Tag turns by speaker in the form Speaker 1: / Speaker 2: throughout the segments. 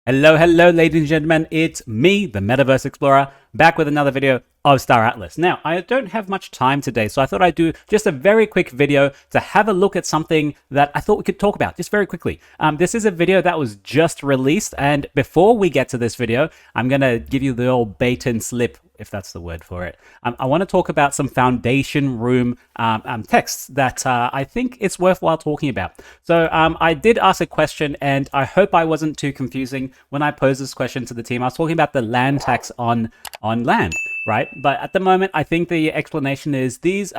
Speaker 1: Hello, ladies and gentlemen. It's me, the MetaVerse Explorer, back with another video of Star Atlas. Now, I don't have much time today, so I thought I'd do just a very quick video to have a look at something that I thought we could talk about just very quickly. This is a video that was just released, and before we get to this video, I'm going to give you the old bait and slip, if that's the word for it. I want to talk about some foundation room texts that I think it's worthwhile talking about. So I did ask a question, and I hope I wasn't too confusing when I posed this question to the team. I was talking about the land tax on land, right? But at the moment, I think the explanation is these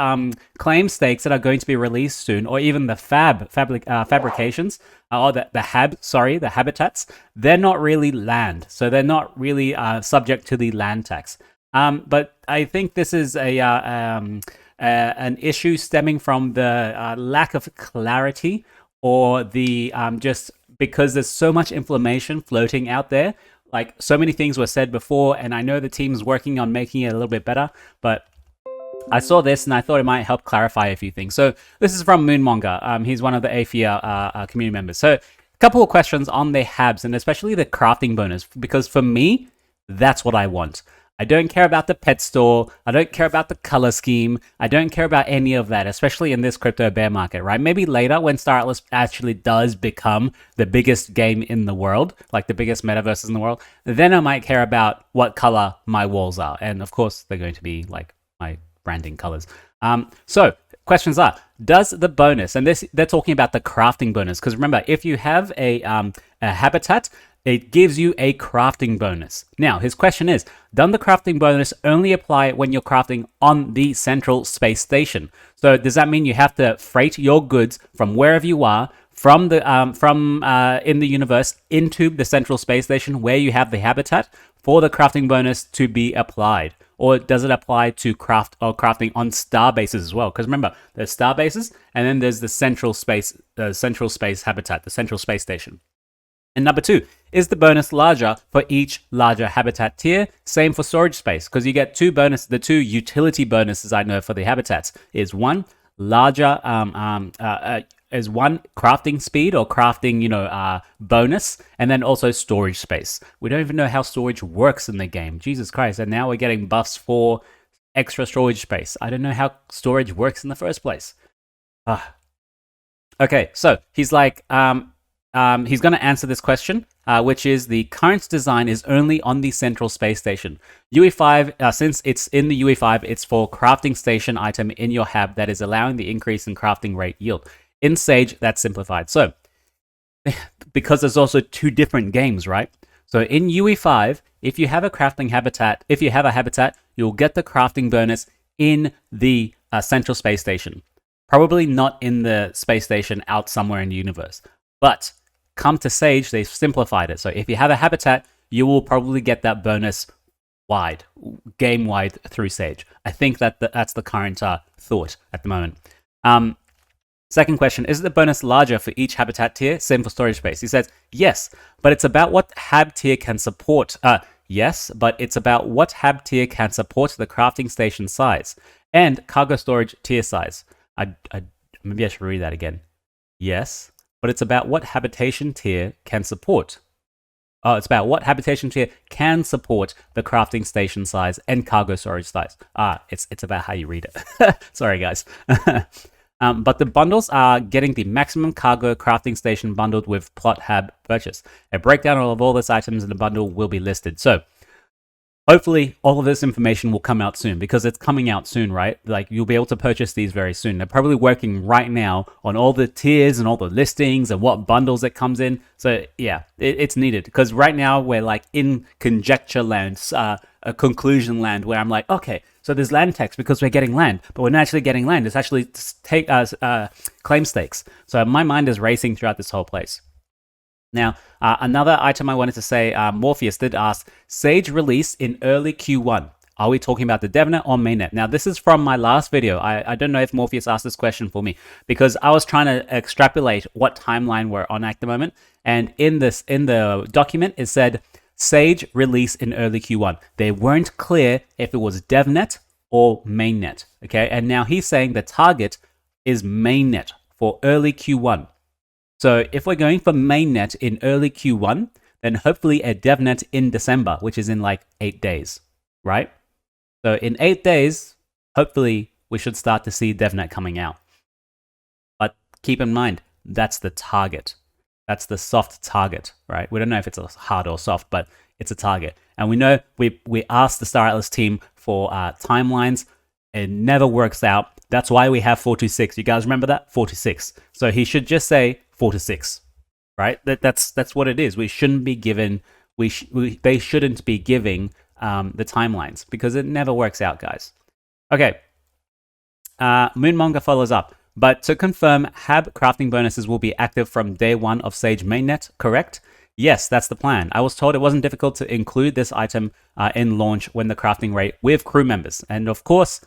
Speaker 1: claim stakes that are going to be released soon, or even the fabrications, or the habitats, they're not really land. So they're not really subject to the land tax. But I think this is an issue stemming from the lack of clarity, or the just because there's so much information floating out there. Like, so many things were said before, and I know the team's working on making it a little bit better, but I saw this and I thought it might help clarify a few things. So this is from Moonmonger. He's one of the Aephian community members. So a couple of questions on the habs, and especially the crafting bonus, because for me, that's what I want. I don't care about the pet store. I don't care about the color scheme. I don't care about any of that, especially in this crypto bear market, right? Maybe later when Star Atlas actually does become the biggest game in the world, like the biggest metaverses in the world, then I might care about what color my walls are. And of course, they're going to be like my branding colors. So questions are, does the bonus, and they're talking about the crafting bonus, because remember, if you have a habitat, it gives you a crafting bonus. Now, his question is, does the crafting bonus only apply when you're crafting on the central space station? So does that mean you have to freight your goods from wherever you are, from the in the universe, into the central space station where you have the habitat for the crafting bonus to be applied? Or does it apply to crafting on star bases as well? Because remember, there's star bases, and then there's the central space habitat, the central space station. And number two, is the bonus larger for each larger habitat tier? Same for storage space, because you get two bonus. The two utility bonuses I know for the habitats is one larger, is one crafting speed or crafting, bonus, and then also storage space. We don't even know how storage works in the game. Jesus Christ! And now we're getting buffs for extra storage space. I don't know how storage works in the first place. Okay, so he's like, he's going to answer this question, which is the current design is only on the central space station. UE5, since it's in the UE5, it's for crafting station item in your hab that is allowing the increase in crafting rate yield. In Sage, that's simplified. So, because there's also two different games, right? So in UE5, if you have a crafting habitat, you'll get the crafting bonus in the central space station. Probably not in the space station out somewhere in the universe. But come to Sage, they've simplified it. So if you have a habitat, you will probably get that bonus game-wide through Sage. I think that's the current thought at the moment. Second question, is the bonus larger for each habitat tier? Same for storage space. He says, yes, but it's about what hab tier can support. Yes, but it's about what hab tier can support the crafting station size and cargo storage tier size. Maybe I should read that again. Yes, but it's about what habitation tier can support. It's about what habitation tier can support the crafting station size and cargo storage size. It's about how you read it. Sorry, guys. But the bundles are getting the maximum cargo crafting station bundled with plot hab purchase. A breakdown of all these items in the bundle will be listed. So hopefully all of this information will come out soon, because it's coming out soon, right? Like, you'll be able to purchase these very soon. They're probably working right now on all the tiers and all the listings and what bundles it comes in. So yeah, it's needed, because right now we're like in conjecture land, a conclusion land, where I'm like, okay, so there's land tax because we're getting land, but we're not actually getting land. It's actually claim stakes. So my mind is racing throughout this whole place. Now, another item I wanted to say, Morpheus did ask, Sage release in early Q1. Are we talking about the DevNet or mainnet? Now, this is from my last video. I don't know if Morpheus asked this question for me, because I was trying to extrapolate what timeline we're on at the moment. And in the document, it said Sage release in early Q1. They weren't clear if it was DevNet or mainnet. Okay, and now he's saying the target is mainnet for early Q1. So if we're going for mainnet in early Q1, then hopefully a DevNet in December, which is in like 8 days, right? So in 8 days, hopefully we should start to see DevNet coming out. But keep in mind, that's the target. That's the soft target, right? We don't know if it's a hard or soft, but it's a target. And we know we asked the Star Atlas team for timelines. It never works out. That's why we have 4 to 6. You guys remember that? 4 to 6. So he should just say 4 to 6, right? That's what it is. We shouldn't be given. They shouldn't be giving the timelines because it never works out, guys. Okay. Moonmonger follows up. But to confirm, HAB crafting bonuses will be active from day 1 of Sage mainnet, correct? Yes, that's the plan. I was told it wasn't difficult to include this item in launch when the crafting rate with crew members. And of course,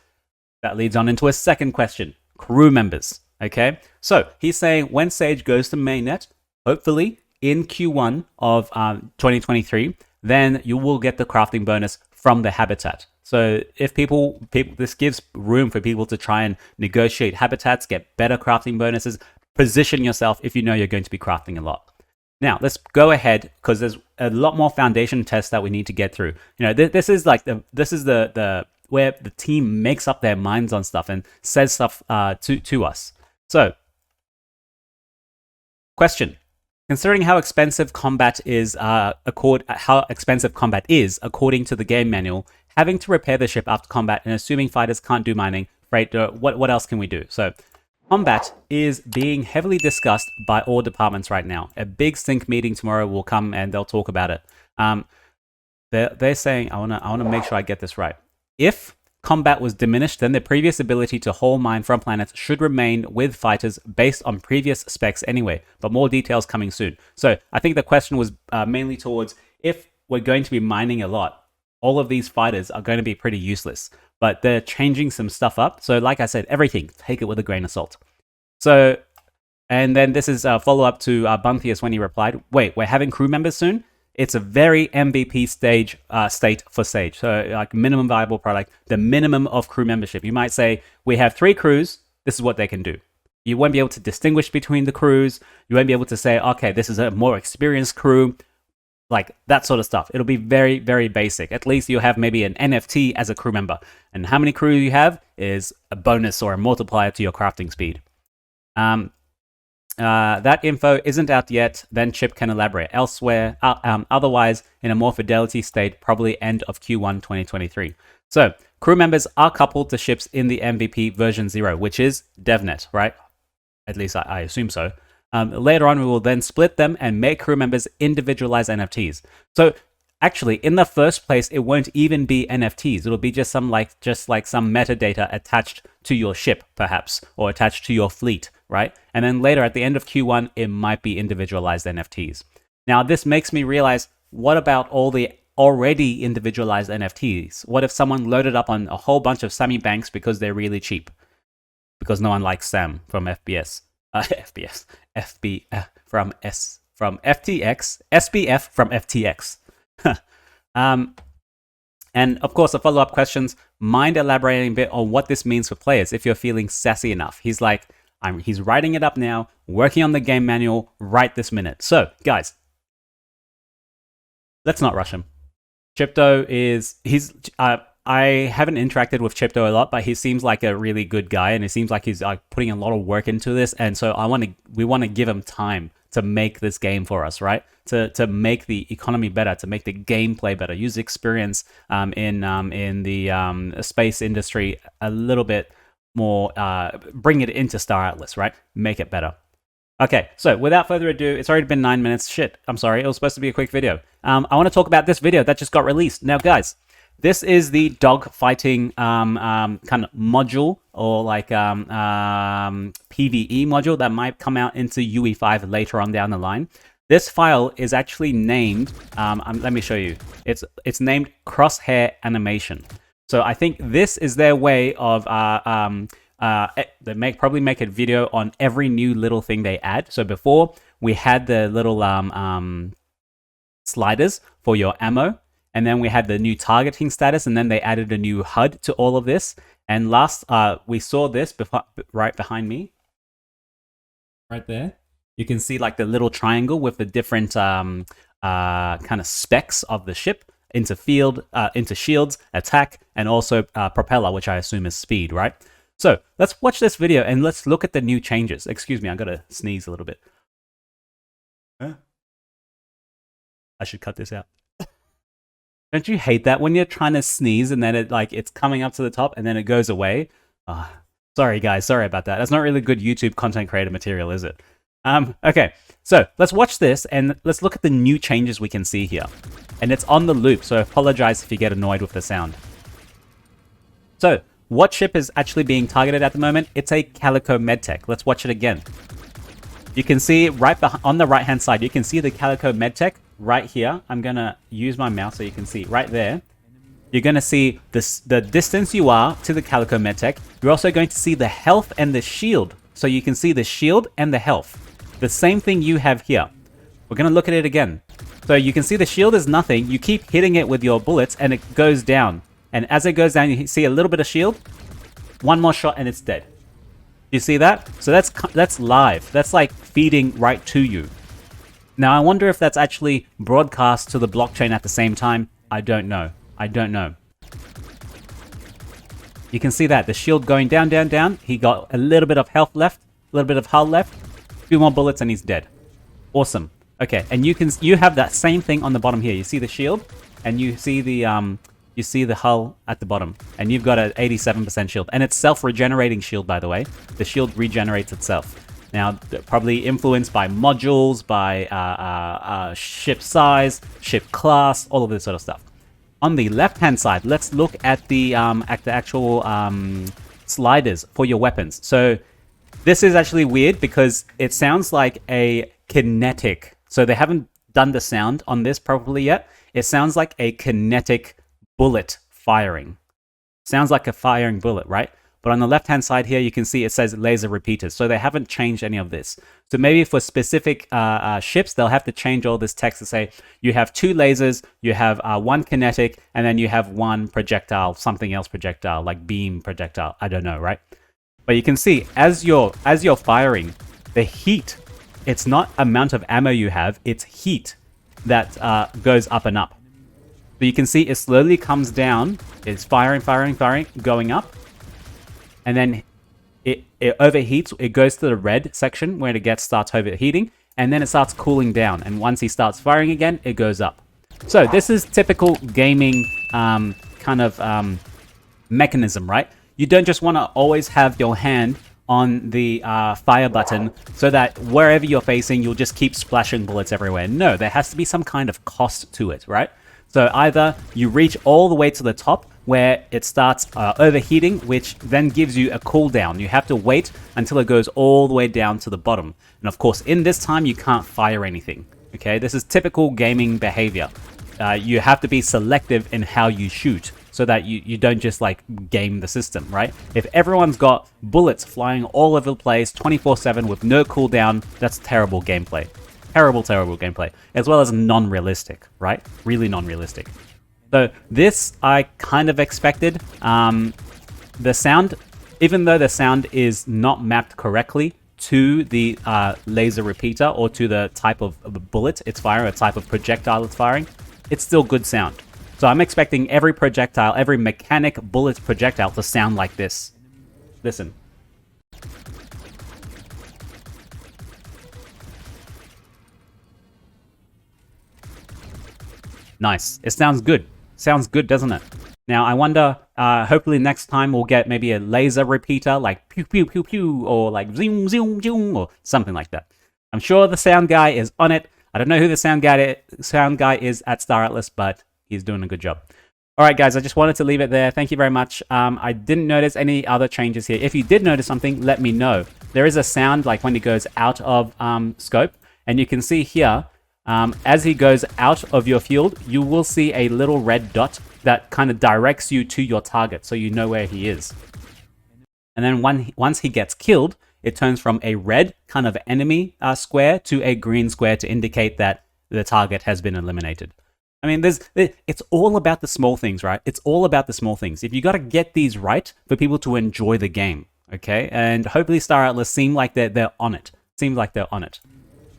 Speaker 1: that leads on into a second question. Crew members, okay? So he's saying when Sage goes to mainnet, hopefully in Q1 of 2023, then you will get the crafting bonus from the habitat. So if people, this gives room for people to try and negotiate habitats, get better crafting bonuses, position yourself if you know you're going to be crafting a lot. Now let's go ahead because there's a lot more foundation tests that we need to get through. You know, this is like the where the team makes up their minds on stuff and says stuff to us. So, question. Considering how expensive combat is, according to the game manual, having to repair the ship after combat and assuming fighters can't do mining, freight, what else can we do? So, combat is being heavily discussed by all departments right now. A big sync meeting tomorrow will come and they'll talk about it. They're saying, I wanna make sure I get this right. If combat was diminished, then the previous ability to haul mine from planets should remain with fighters based on previous specs anyway, but more details coming soon. So I think the question was mainly towards if we're going to be mining a lot, all of these fighters are going to be pretty useless, but they're changing some stuff up. So like I said, everything, take it with a grain of salt. So, and then this is a follow-up to Bunthius when he replied, wait, we're having crew members soon? It's a very MVP state for Sage. So like minimum viable product, the minimum of crew membership. You might say, we have 3 crews, this is what they can do. You won't be able to distinguish between the crews. You won't be able to say, okay, this is a more experienced crew, like that sort of stuff. It'll be very, very basic. At least you'll have maybe an NFT as a crew member. And how many crew you have is a bonus or a multiplier to your crafting speed. That info isn't out yet, then Chip can elaborate elsewhere. Otherwise, in a more fidelity state, probably end of Q1 2023. So, crew members are coupled to ships in the MVP version 0, which is DevNet, right? At least I assume so. Later on, we will then split them and make crew members individualized NFTs. So, actually, in the first place, it won't even be NFTs. It'll be just some some metadata attached to your ship, perhaps, or attached to your fleet, right? And then later, at the end of Q1, it might be individualized NFTs. Now, this makes me realize, what about all the already individualized NFTs? What if someone loaded up on a whole bunch of Sammy Banks because they're really cheap? Because no one likes Sam from FBS. From FTX. SBF from FTX. And of course, the follow-up questions, mind elaborating a bit on what this means for players if you're feeling sassy enough. He's like, he's writing it up now, working on the game manual right this minute. So, guys, let's not rush him. Chipto I haven't interacted with Chipto a lot, but he seems like a really good guy, and it seems like he's putting a lot of work into this. And so we want to give him time to make this game for us, right? To make the economy better, to make the gameplay better, user experience in the space industry a little bit more, bring it into Star Atlas, right? Make it better. Okay, so without further ado, it's already been 9 minutes. Shit, I'm sorry, it was supposed to be a quick video. I want to talk about this video that just got released. Now, guys, this is the dogfighting kind of module, or like PvE module that might come out into UE5 later on down the line. This file is actually named, let me show you. It's named Crosshair Animation. So I think this is their way of, they probably make a video on every new little thing they add. So before, we had the little sliders for your ammo. And then we had the new targeting status, and then they added a new HUD to all of this. And last, we saw this right behind me. Right there. You can see like the little triangle with the different kind of specs of the ship into into shields, attack, and also propeller, which I assume is speed, right? So let's watch this video and let's look at the new changes. Excuse me, I'm gonna sneeze a little bit. Huh? I should cut this out. Don't you hate that when you're trying to sneeze and then it's coming up to the top and then it goes away? Sorry guys, sorry about that. That's not really good YouTube content creator material, is it? Okay, so let's watch this and let's look at the new changes we can see here. And it's on the loop, so I apologize if you get annoyed with the sound. So, what ship is actually being targeted at the moment? It's a Calico Medtech. Let's watch it again. You can see right on the right hand side, you can see the Calico Medtech right here. I'm gonna use my mouse so you can see right there. You're gonna see the distance you are to the Calico Medtech. You're also going to see the health and the shield. So you can see the shield and the health. The same thing you have here. We're gonna look at it again. So you can see the shield is nothing. You keep hitting it with your bullets and it goes down. And as it goes down, you see a little bit of shield. One more shot and it's dead. You see that? So that's live. That's like feeding right to you. Now I wonder if that's actually broadcast to the blockchain at the same time. I don't know. I don't know. You can see that the shield going down, down, down. He got a little bit of health left, a little bit of hull left. A few more bullets and he's dead. Awesome. Okay, and you have that same thing on the bottom here. You see the shield, and you see the hull at the bottom, and you've got an 87% shield, and it's self-regenerating shield, by the way. The shield regenerates itself. Now, probably influenced by modules, by ship size, ship class, all of this sort of stuff. On the left-hand side, let's look at the actual sliders for your weapons. So this is actually weird because it sounds like a kinetic. So they haven't done the sound on this properly yet. It sounds like a kinetic bullet firing. Sounds like a firing bullet, right? But on the left-hand side here, you can see it says laser repeaters. So they haven't changed any of this. So maybe for specific ships, they'll have to change all this text to say, you have 2 lasers, you have 1 kinetic, and then you have 1 projectile, something else projectile, like beam projectile. I don't know, right? But you can see, as you're firing, the heat, it's not amount of ammo you have, it's heat that goes up and up. So you can see it slowly comes down, it's firing, firing, firing, going up. And then it overheats, it goes to the red section where it starts overheating, and then it starts cooling down. And once he starts firing again, it goes up. So this is typical gaming mechanism, right? You don't just want to always have your hand on the fire button so that wherever you're facing, you'll just keep splashing bullets everywhere. No, there has to be some kind of cost to it, right? So either you reach all the way to the top where it starts overheating, which then gives you a cooldown. You have to wait until it goes all the way down to the bottom. And of course, in this time, you can't fire anything. Okay, this is typical gaming behavior. You have to be selective in how you shoot so that you don't just like game the system, right? If everyone's got bullets flying all over the place 24/7 with no cooldown, that's terrible gameplay. Terrible, terrible gameplay. As well as non-realistic, right? Really non-realistic. So this I kind of expected. The sound, even though the sound is not mapped correctly to the laser repeater or to the type of bullet it's firing, a type of projectile it's firing, it's still good sound. So I'm expecting every projectile, every mechanic bullet projectile to sound like this. Listen. Nice. It sounds good. Sounds good, doesn't it? Now, I wonder, hopefully next time we'll get maybe a laser repeater, like pew, pew, pew, pew, or like zoom, zoom, zoom, or something like that. I'm sure the sound guy is on it. I don't know who the sound guy is at Star Atlas, but he's doing a good job. All right, guys, I just wanted to leave it there. Thank you very much. I didn't notice any other changes here. If you did notice something, let me know. There is a sound like when he goes out of scope, and you can see here, as he goes out of your field, you will see a little red dot that kind of directs you to your target, so you know where he is. And then once he gets killed, it turns from a red kind of enemy square to a green square to indicate that the target has been eliminated. I mean, it's all about the small things, right? It's all about the small things. If you got to get these right for people to enjoy the game, okay? And hopefully Star Atlas seem like they're on it. Seems like they're on it.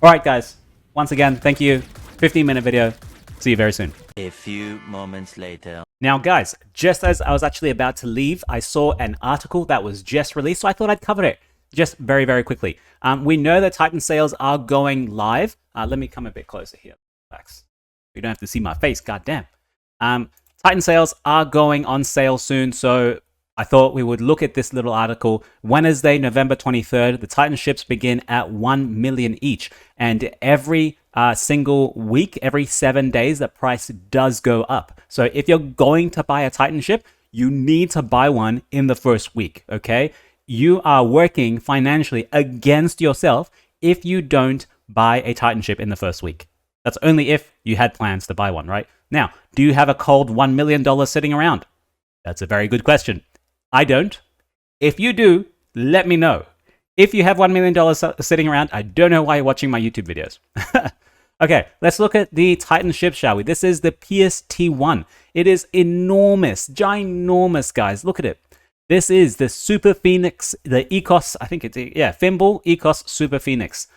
Speaker 1: All right, guys. Once again, thank you. 15-minute video. See you very soon.
Speaker 2: A few moments later.
Speaker 1: Now, guys, just as I was actually about to leave, I saw an article that was just released, so I thought I'd cover it just very, very quickly. We know that Titan sales are going live. Let me come a bit closer here. Relax. You don't have to see my face, goddamn. Titan sales are going on sale soon, so I thought we would look at this little article. Wednesday, November 23rd, the Titan ships begin at 1 million each. And every single week, every 7 days, the price does go up. So if you're going to buy a Titan ship, you need to buy one in the first week, okay? You are working financially against yourself if you don't buy a Titan ship in the first week. That's only if you had plans to buy one, right? Now, do you have a cold $1 million sitting around? That's a very good question. I don't. If you do, let me know. If you have $1 million sitting around, I don't know why you're watching my YouTube videos. Okay, let's look at the Titan ship, shall we? This is the PST-1. It is enormous, ginormous, guys. Look at it. This is the Super Phoenix, the Ecos, I think it's, yeah, Thimble Ecos Super Phoenix.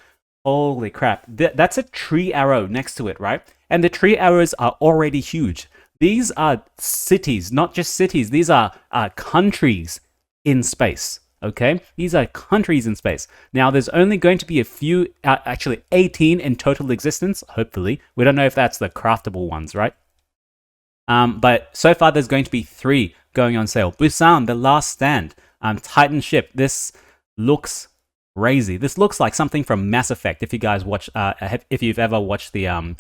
Speaker 1: Holy crap. That's a tree arrow next to it, right? And the tree arrows are already huge. These are cities, not just cities. These are countries in space, okay? These are countries in space. Now, there's only going to be a few, actually 18 in total existence, hopefully. We don't know if that's the craftable ones, right? But so far, there's going to be 3 going on sale. Busan, the last stand, Titan ship. This looks crazy. This looks like something from Mass Effect. If you guys watch, if you've ever watched the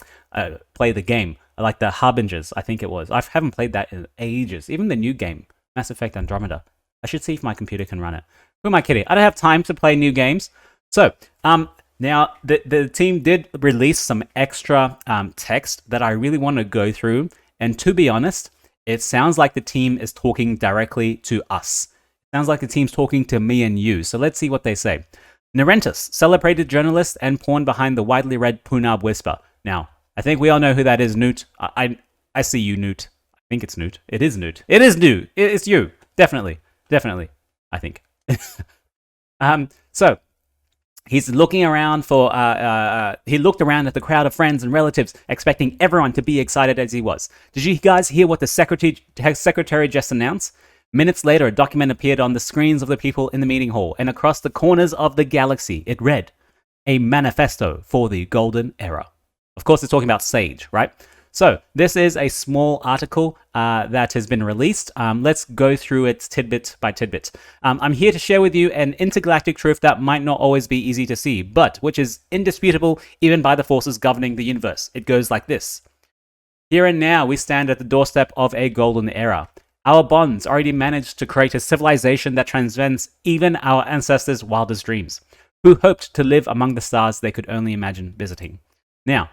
Speaker 1: play the game, like the Harbingers, I think it was. I haven't played that in ages. Even the new game, Mass Effect Andromeda. I should see if my computer can run it. Who am I kidding? I don't have time to play new games. So, now the team did release some extra text that I really want to go through. And to be honest, it sounds like the team is talking directly to us. It sounds like the team's talking to me and you. So let's see what they say. Narentus, celebrated journalist and pawn behind the widely read Punab Whisper. Now, I think we all know who that is, Newt. I see you, Newt. I think it's Newt. It is Newt. It is Newt. It's you. Definitely. Definitely. I think. So, he's looking around for, he looked around at the crowd of friends and relatives, expecting everyone to be excited as he was. Did you guys hear what the secretary just announced? Minutes later, a document appeared on the screens of the people in the meeting hall, and across the corners of the galaxy, it read, a manifesto for the golden era. Of course, it's talking about Sage, right? So this is a small article that has been released. Let's go through it tidbit by tidbit. I'm here to share with you an intergalactic truth that might not always be easy to see, but which is indisputable even by the forces governing the universe. It goes like this. Here and now, we stand at the doorstep of a golden era. Our bonds already managed to create a civilization that transcends even our ancestors' wildest dreams, who hoped to live among the stars they could only imagine visiting. Now,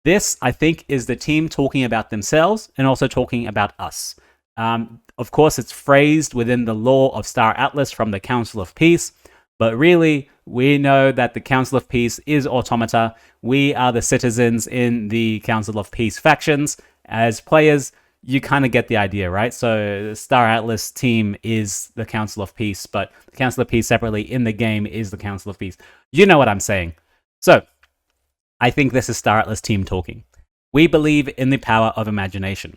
Speaker 1: this, I think, is the team talking about themselves and also talking about us. Of course, it's phrased within the lore of Star Atlas from the Council of Peace, but really, we know that the Council of Peace is Automata. We are the citizens in the Council of Peace factions. As players, you kind of get the idea, right? So the Star Atlas team is the Council of Peace, but the Council of Peace separately in the game is the Council of Peace. You know what I'm saying. So, I think this is Star Atlas team talking. We believe in the power of imagination.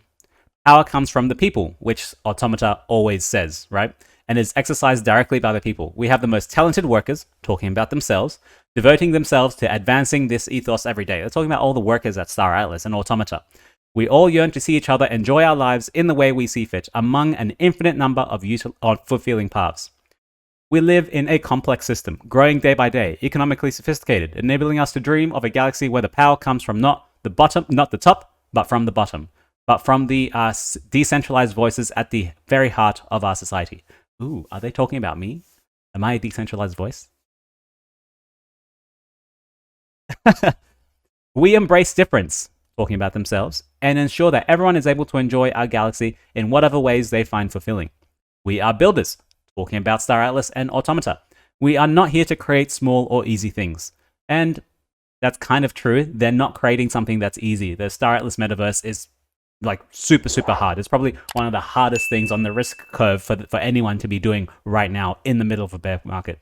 Speaker 1: Power comes from the people, which Automata always says, right? And is exercised directly by the people. We have the most talented workers, talking about themselves, devoting themselves to advancing this ethos every day. They're talking about all the workers at Star Atlas and Automata. We all yearn to see each other enjoy our lives in the way we see fit, among an infinite number of fulfilling paths. We live in a complex system, growing day by day, economically sophisticated, enabling us to dream of a galaxy where the power comes from not the top, but from the bottom, but from the decentralized voices at the very heart of our society. Ooh, are they talking about me? Am I a decentralized voice? We embrace difference, talking about themselves, and ensure that everyone is able to enjoy our galaxy in whatever ways they find fulfilling. We are builders, talking about Star Atlas and Automata. We are not here to create small or easy things. And that's kind of true. They're not creating something that's easy. The Star Atlas metaverse is like super, super hard. It's probably one of the hardest things on the risk curve for anyone to be doing right now in the middle of a bear market.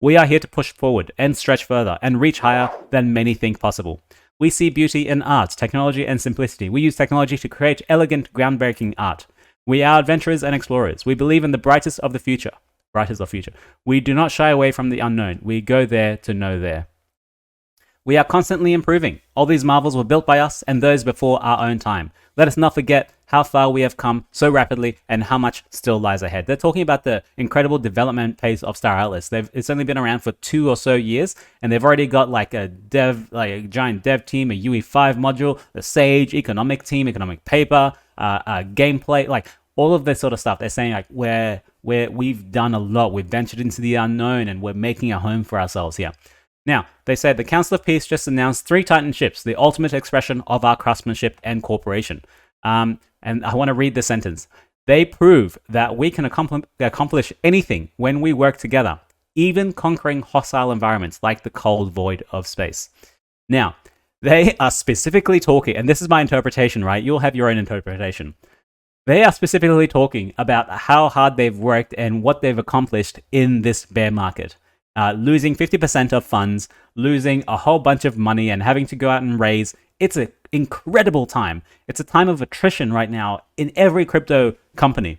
Speaker 1: We are here to push forward and stretch further and reach higher than many think possible. We see beauty in art, technology, and simplicity. We use technology to create elegant, groundbreaking art. We are adventurers and explorers. We believe in the brightest of the future. Brightest of future. We do not shy away from the unknown. We go there to know there. We are constantly improving. All these marvels were built by us and those before our own time. Let us not forget how far we have come so rapidly and how much still lies ahead. They're talking about the incredible development pace of Star Atlas. It's only been around for 2 or so years, and they've already got like a giant dev team, a UE5 module, the Sage, economic team, economic paper, gameplay, like all of this sort of stuff. They're saying like we've done a lot. We've ventured into the unknown, and we're making a home for ourselves here. Now, they said the Council of Peace just announced 3 Titan ships, the ultimate expression of our craftsmanship and cooperation. And I want to read the sentence. They prove that we can accomplish anything when we work together, even conquering hostile environments like the cold void of space. Now, they are specifically talking, and this is my interpretation, right? You'll have your own interpretation. They are specifically talking about how hard they've worked and what they've accomplished in this bear market. Losing 50% of funds, losing a whole bunch of money, and having to go out and raise. It's an incredible time. It's a time of attrition right now in every crypto company.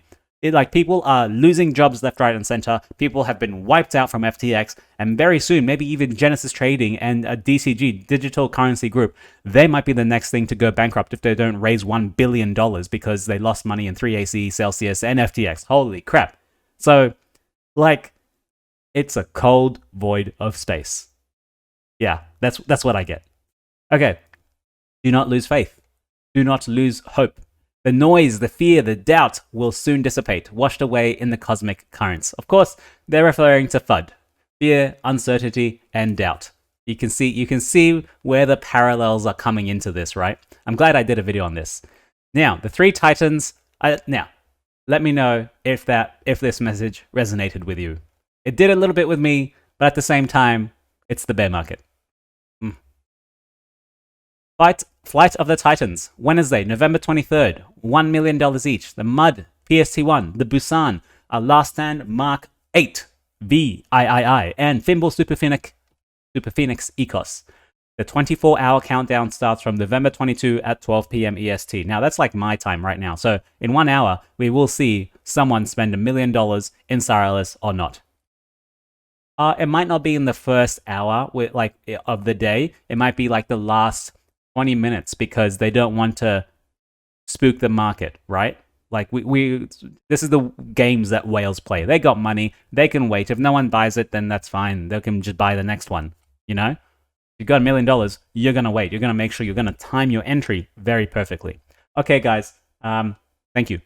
Speaker 1: People are losing jobs left, right, and center. People have been wiped out from FTX, and very soon, maybe even Genesis Trading and a DCG, Digital Currency Group, they might be the next thing to go bankrupt if they don't raise $1 billion because they lost money in 3AC, Celsius, and FTX. Holy crap. So, it's a cold void of space. Yeah, that's what I get. Okay. Do not lose faith. Do not lose hope. The noise, the fear, the doubt will soon dissipate, washed away in the cosmic currents. Of course, they're referring to FUD. Fear, uncertainty, and doubt. You can see where the parallels are coming into this, right? I'm glad I did a video on this. Now, the 3 Titans. Now, let me know if this message resonated with you. It did a little bit with me, but at the same time, it's the bear market. Flight of the Titans, Wednesday, November 23rd, $1 million each. The Mud, PST1, the Busan, a Last Stand Mark 8, VIII, and Fimble Super Phoenix Ecos. The 24-hour countdown starts from November 22 at 12 p.m. EST. Now, that's like my time right now. So, in 1 hour, we will see someone spend $1 million in Star Atlas or not. It might not be in the first hour of the day. It might be like the last 20 minutes because they don't want to spook the market, right? Like this is the games that whales play. They got money. They can wait. If no one buys it, then that's fine. They can just buy the next one, you know? If you got $1 million, you're going to wait. You're going to make sure you're going to time your entry very perfectly. Okay, guys. Thank you.